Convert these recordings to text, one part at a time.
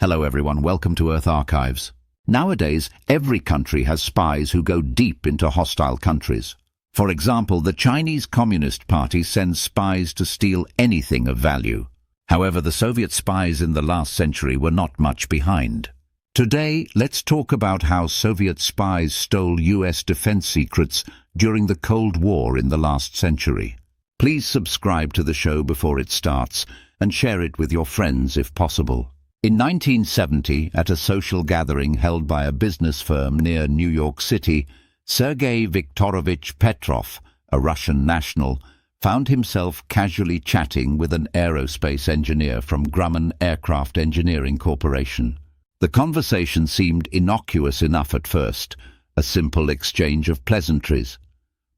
Hello everyone, welcome to Earth Archives. Nowadays, every country has spies who go deep into hostile countries. For example, the Chinese Communist Party sends spies to steal anything of value. However, the Soviet spies in the last century were not much behind. Today, let's talk about how Soviet spies stole US defense secrets during the Cold War in the last century. Please subscribe to the show before it starts and share it with your friends if possible. In 1970, at a social gathering held by a business firm near New York City, Sergei Viktorovich Petrov, a Russian national, found himself casually chatting with an aerospace engineer from Grumman Aircraft Engineering Corporation. The conversation seemed innocuous enough at first, a simple exchange of pleasantries.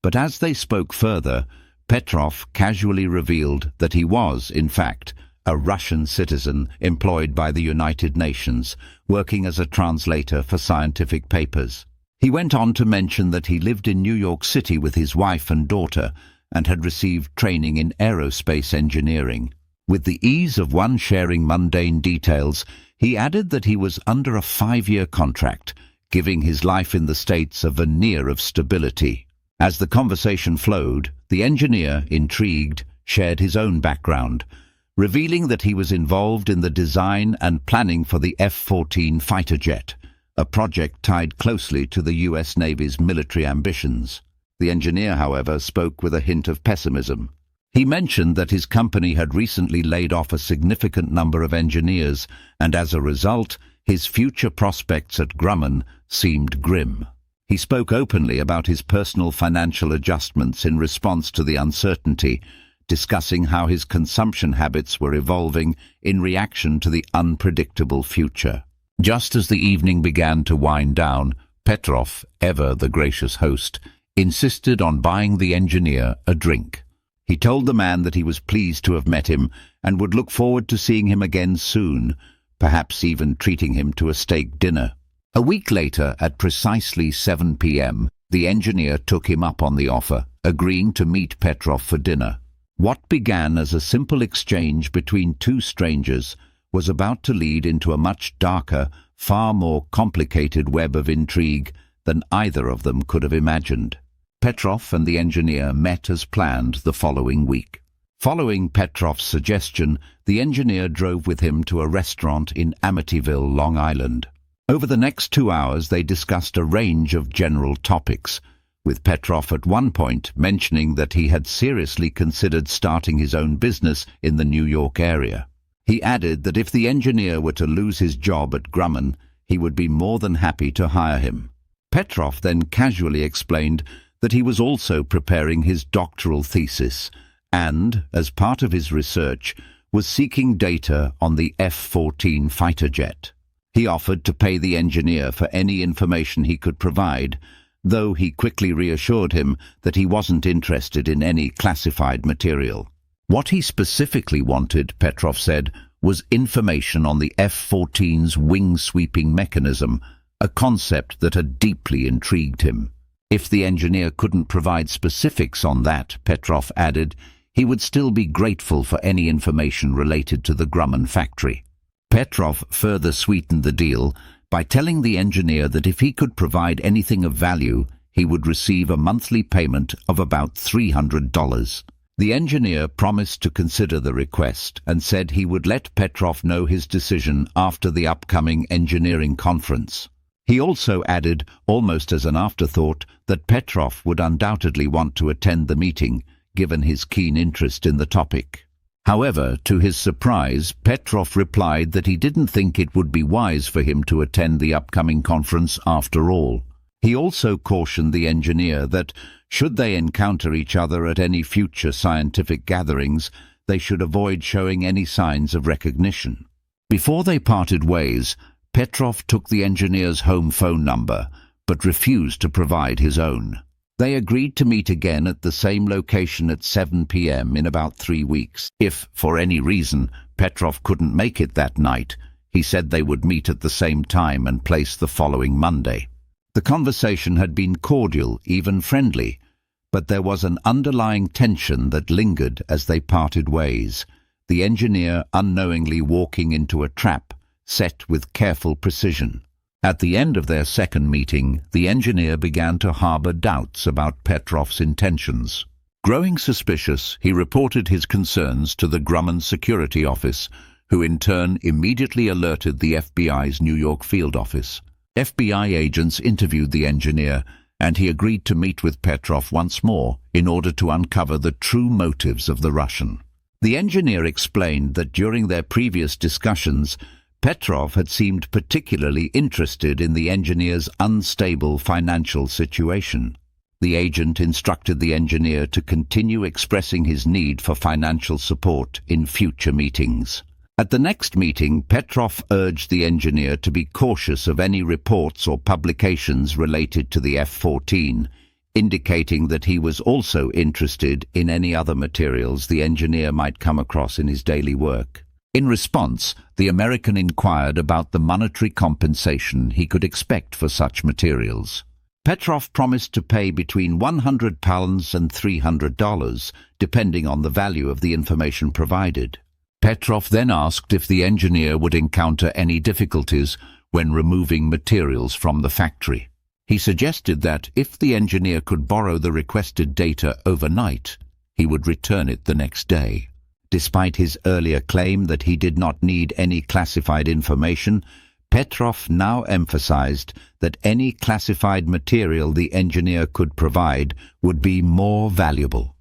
But as they spoke further, Petrov casually revealed that he was, in fact, a Russian citizen employed by the United Nations, working as a translator for scientific papers. He went on to mention that he lived in New York City with his wife and daughter and had received training in aerospace engineering. With the ease of one sharing mundane details, he added that he was under a 5-year contract, giving his life in the States a veneer of stability. As the conversation flowed, the engineer, intrigued, shared his own background, revealing that he was involved in the design and planning for the F-14 fighter jet, a project tied closely to the US Navy's military ambitions. The engineer, however, spoke with a hint of pessimism. He mentioned that his company had recently laid off a significant number of engineers, and as a result, his future prospects at Grumman seemed grim. He spoke openly about his personal financial adjustments in response to the uncertainty, discussing how his consumption habits were evolving in reaction to the unpredictable future. Just as the evening began to wind down, Petrov, ever the gracious host, insisted on buying the engineer a drink. He told the man that he was pleased to have met him and would look forward to seeing him again soon, perhaps even treating him to a steak dinner. A week later, at precisely 7 p.m., the engineer took him up on the offer, agreeing to meet Petrov for dinner. What began as a simple exchange between two strangers was about to lead into a much darker, far more complicated web of intrigue than either of them could have imagined. Petrov and the engineer met as planned the following week. Following Petrov's suggestion, the engineer drove with him to a restaurant in Amityville, Long Island. Over the next 2 hours, they discussed a range of general topics, with Petrov at one point mentioning that he had seriously considered starting his own business in the New York area. He added that if the engineer were to lose his job at Grumman, he would be more than happy to hire him. Petrov then casually explained that he was also preparing his doctoral thesis and, as part of his research, was seeking data on the F-14 fighter jet. He offered to pay the engineer for any information he could provide, though he quickly reassured him that he wasn't interested in any classified material. What he specifically wanted, Petrov said, was information on the F-14's wing-sweeping mechanism, a concept that had deeply intrigued him. If the engineer couldn't provide specifics on that, Petrov added, he would still be grateful for any information related to the Grumman factory. Petrov further sweetened the deal by telling the engineer that if he could provide anything of value, he would receive a monthly payment of about $300. The engineer promised to consider the request and said he would let Petrov know his decision after the upcoming engineering conference. He also added, almost as an afterthought, that Petrov would undoubtedly want to attend the meeting, given his keen interest in the topic. However, to his surprise, Petrov replied that he didn't think it would be wise for him to attend the upcoming conference after all. He also cautioned the engineer that, should they encounter each other at any future scientific gatherings, they should avoid showing any signs of recognition. Before they parted ways, Petrov took the engineer's home phone number, but refused to provide his own. They agreed to meet again at the same location at 7 p.m. in about 3 weeks. If, for any reason, Petrov couldn't make it that night, he said they would meet at the same time and place the following Monday. The conversation had been cordial, even friendly, but there was an underlying tension that lingered as they parted ways, the engineer unknowingly walking into a trap set with careful precision. At the end of their second meeting, the engineer began to harbor doubts about Petrov's intentions. Growing suspicious, he reported his concerns to the Grumman Security Office, who in turn immediately alerted the FBI's New York field office. FBI agents interviewed the engineer, and he agreed to meet with Petrov once more in order to uncover the true motives of the Russian. The engineer explained that during their previous discussions, Petrov had seemed particularly interested in the engineer's unstable financial situation. The agent instructed the engineer to continue expressing his need for financial support in future meetings. At the next meeting, Petrov urged the engineer to be cautious of any reports or publications related to the F-14, indicating that he was also interested in any other materials the engineer might come across in his daily work. In response, the American inquired about the monetary compensation he could expect for such materials. Petrov promised to pay between £100 and $300, depending on the value of the information provided. Petrov then asked if the engineer would encounter any difficulties when removing materials from the factory. He suggested that if the engineer could borrow the requested data overnight, he would return it the next day. Despite his earlier claim that he did not need any classified information, Petrov now emphasized that any classified material the engineer could provide would be more valuable.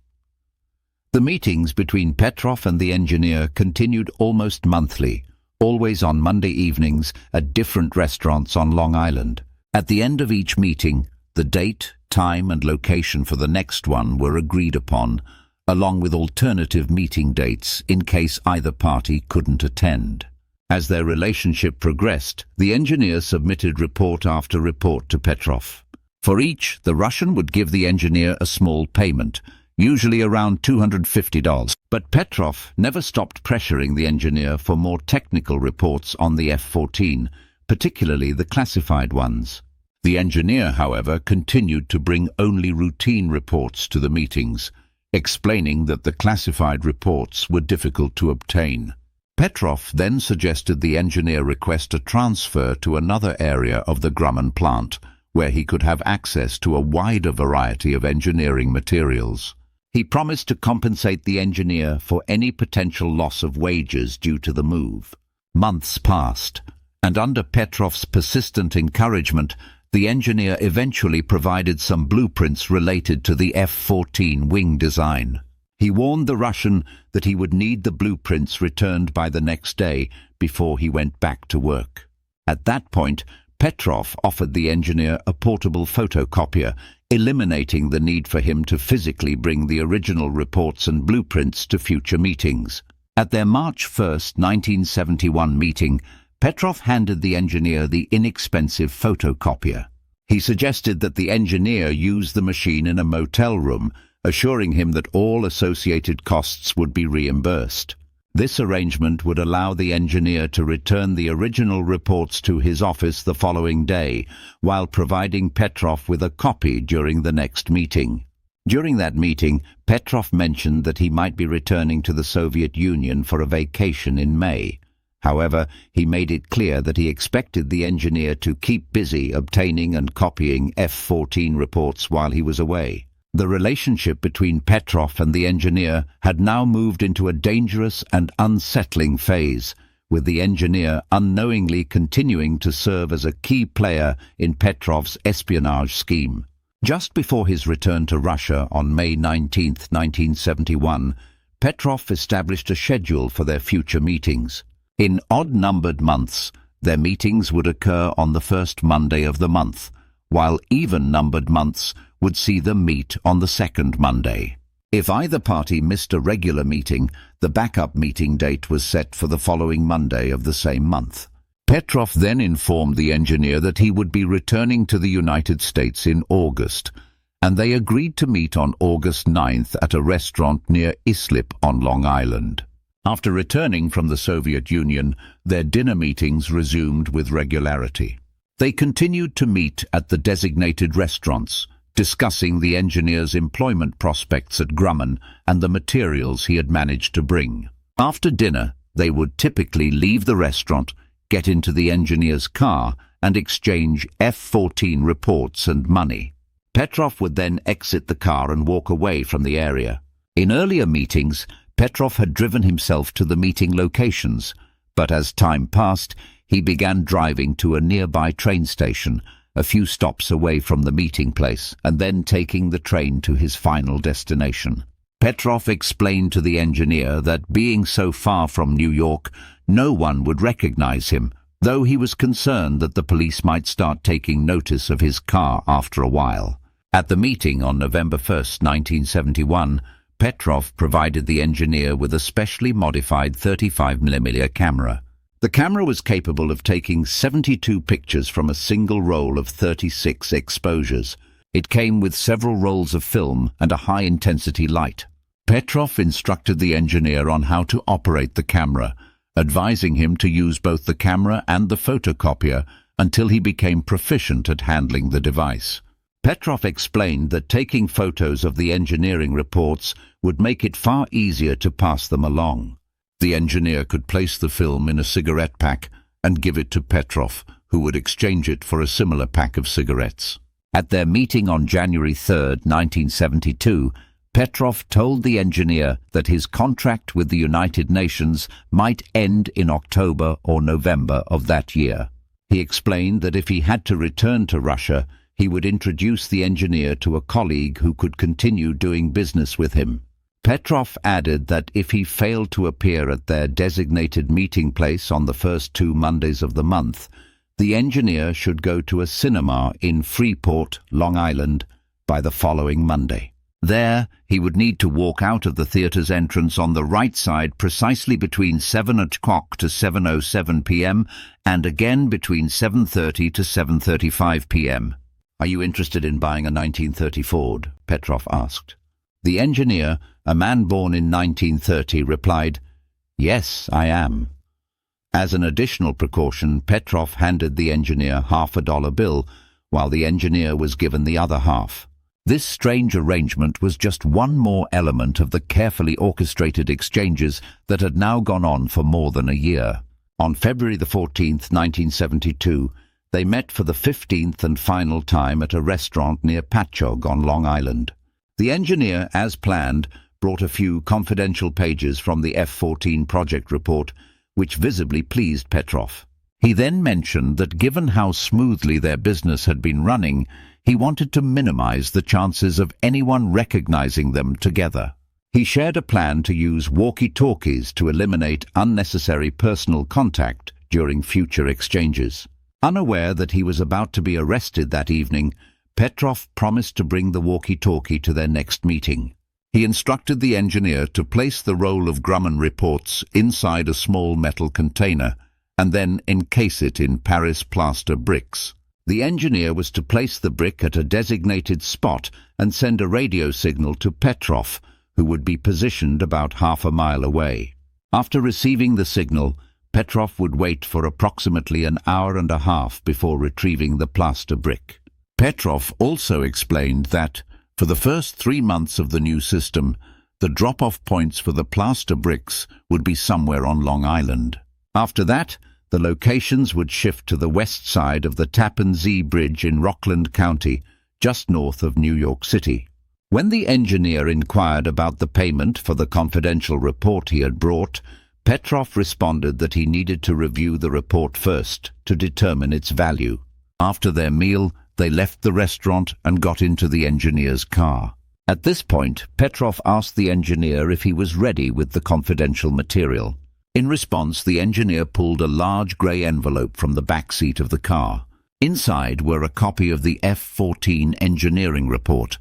The meetings between Petrov and the engineer continued almost monthly, always on Monday evenings at different restaurants on Long Island. At the end of each meeting, the date, time and location for the next one were agreed upon, along with alternative meeting dates in case either party couldn't attend. As their relationship progressed, the engineer submitted report after report to Petrov. For each, the Russian would give the engineer a small payment, usually around $250. But Petrov never stopped pressuring the engineer for more technical reports on the F-14, particularly the classified ones. The engineer, however, continued to bring only routine reports to the meetings, explaining that the classified reports were difficult to obtain. Petrov then suggested the engineer request a transfer to another area of the Grumman plant, where he could have access to a wider variety of engineering materials. He promised to compensate the engineer for any potential loss of wages due to the move. Months passed, and under Petrov's persistent encouragement, the engineer eventually provided some blueprints related to the F-14 wing design. He warned the Russian that he would need the blueprints returned by the next day before he went back to work. At that point, Petrov offered the engineer a portable photocopier, eliminating the need for him to physically bring the original reports and blueprints to future meetings. At their March 1, 1971 meeting, Petrov handed the engineer the inexpensive photocopier. He suggested that the engineer use the machine in a motel room, assuring him that all associated costs would be reimbursed. This arrangement would allow the engineer to return the original reports to his office the following day, while providing Petrov with a copy during the next meeting. During that meeting, Petrov mentioned that he might be returning to the Soviet Union for a vacation in May. However, he made it clear that he expected the engineer to keep busy obtaining and copying F-14 reports while he was away. The relationship between Petrov and the engineer had now moved into a dangerous and unsettling phase, with the engineer unknowingly continuing to serve as a key player in Petrov's espionage scheme. Just before his return to Russia on May 19, 1971, Petrov established a schedule for their future meetings. In odd-numbered months, their meetings would occur on the first Monday of the month, while even-numbered months would see them meet on the second Monday. If either party missed a regular meeting, the backup meeting date was set for the following Monday of the same month. Petrov then informed the engineer that he would be returning to the United States in August, and they agreed to meet on August 9th at a restaurant near Islip on Long Island. After returning from the Soviet Union, their dinner meetings resumed with regularity. They continued to meet at the designated restaurants, discussing the engineer's employment prospects at Grumman and the materials he had managed to bring. After dinner, they would typically leave the restaurant, get into the engineer's car and exchange F-14 reports and money. Petrov would then exit the car and walk away from the area. In earlier meetings, Petrov had driven himself to the meeting locations, but as time passed, he began driving to a nearby train station, a few stops away from the meeting place, and then taking the train to his final destination. Petrov explained to the engineer that being so far from New York, no one would recognize him, though he was concerned that the police might start taking notice of his car after a while. At the meeting on November 1st, 1971, Petrov provided the engineer with a specially modified 35mm camera. The camera was capable of taking 72 pictures from a single roll of 36 exposures. It came with several rolls of film and a high-intensity light. Petrov instructed the engineer on how to operate the camera, advising him to use both the camera and the photocopier until he became proficient at handling the device. Petrov explained that taking photos of the engineering reports would make it far easier to pass them along. The engineer could place the film in a cigarette pack and give it to Petrov, who would exchange it for a similar pack of cigarettes. At their meeting on January 3rd, 1972, Petrov told the engineer that his contract with the United Nations might end in October or November of that year. He explained that if he had to return to Russia, he would introduce the engineer to a colleague who could continue doing business with him. Petrov added that if he failed to appear at their designated meeting place on the first 2 Mondays of the month, the engineer should go to a cinema in Freeport, Long Island, by the following Monday. There, he would need to walk out of the theater's entrance on the right side precisely between 7 o'clock to 7:07 p.m. and again between 7:30 to 7:35 p.m. "Are you interested in buying a 1930 Ford?" Petrov asked. The engineer, a man born in 1930, replied, "Yes, I am." As an additional precaution, Petrov handed the engineer half a dollar bill, while the engineer was given the other half. This strange arrangement was just one more element of the carefully orchestrated exchanges that had now gone on for more than a year. On February the 14th, 1972, they met for the 15th and final time at a restaurant near Patchogue on Long Island. The engineer, as planned, brought a few confidential pages from the F-14 project report, which visibly pleased Petrov. He then mentioned that given how smoothly their business had been running, he wanted to minimize the chances of anyone recognizing them together. He shared a plan to use walkie-talkies to eliminate unnecessary personal contact during future exchanges. Unaware that he was about to be arrested that evening, Petrov promised to bring the walkie-talkie to their next meeting. He instructed the engineer to place the roll of Grumman reports inside a small metal container and then encase it in Paris plaster bricks. The engineer was to place the brick at a designated spot and send a radio signal to Petrov, who would be positioned about half a mile away. After receiving the signal, Petrov would wait for approximately an hour and a half before retrieving the plaster brick. Petrov also explained that, for the first 3 months of the new system, the drop-off points for the plaster bricks would be somewhere on Long Island. After that, the locations would shift to the west side of the Tappan Zee Bridge in Rockland County, just north of New York City. When the engineer inquired about the payment for the confidential report he had brought, Petrov responded that he needed to review the report first to determine its value. After their meal, they left the restaurant and got into the engineer's car. At this point, Petrov asked the engineer if he was ready with the confidential material. In response, the engineer pulled a large grey envelope from the back seat of the car. Inside were a copy of the F-14 engineering report,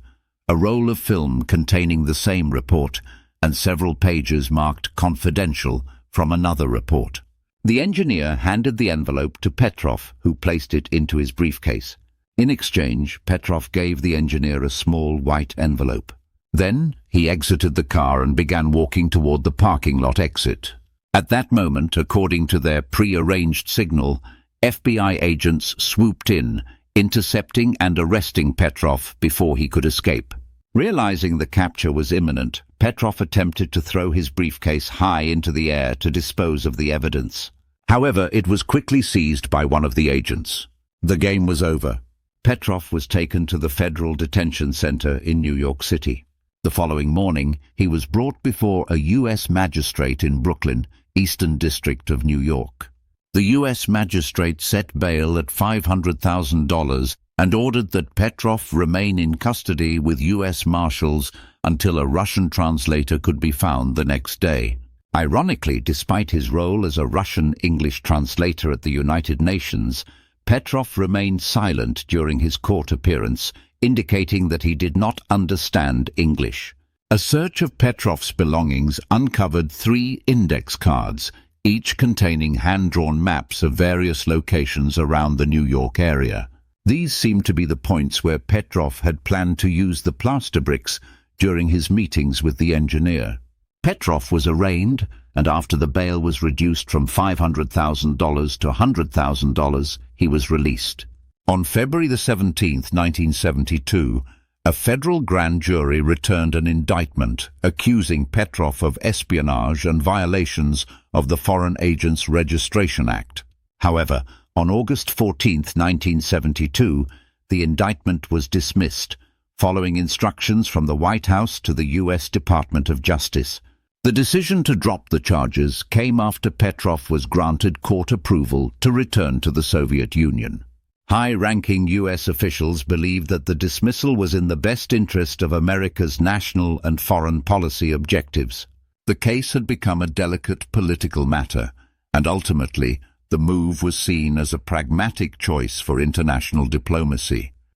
a roll of film containing the same report, and several pages marked confidential from another report. The engineer handed the envelope to Petrov, who placed it into his briefcase. In exchange, Petrov gave the engineer a small white envelope. Then he exited the car and began walking toward the parking lot exit. At that moment, according to their pre-arranged signal, FBI agents swooped in, intercepting and arresting Petrov before he could escape. Realizing the capture was imminent, Petrov attempted to throw his briefcase high into the air to dispose of the evidence. However, it was quickly seized by one of the agents. The game was over. Petrov was taken to the Federal Detention Center in New York City. The following morning, he was brought before a U.S. magistrate in Brooklyn, Eastern District of New York. The U.S. magistrate set bail at $500,000 and ordered that Petrov remain in custody with U.S. Marshals until a Russian translator could be found the next day. Ironically, despite his role as a Russian-English translator at the United Nations, Petrov remained silent during his court appearance, indicating that he did not understand English. A search of Petrov's belongings uncovered 3 index cards, each containing hand-drawn maps of various locations around the New York area. These seemed to be the points where Petrov had planned to use the plaster bricks during his meetings with the engineer. Petrov was arraigned, and after the bail was reduced from $500,000 to $100,000, he was released. On February 17, 1972, a federal grand jury returned an indictment accusing Petrov of espionage and violations of the Foreign Agents Registration Act. However, on August 14, 1972, the indictment was dismissed, following instructions from the White House to the U.S. Department of Justice. The decision to drop the charges came after Petrov was granted court approval to return to the Soviet Union. High-ranking U.S. officials believed that the dismissal was in the best interest of America's national and foreign policy objectives. The case had become a delicate political matter, and ultimately, the move was seen as a pragmatic choice for international diplomacy.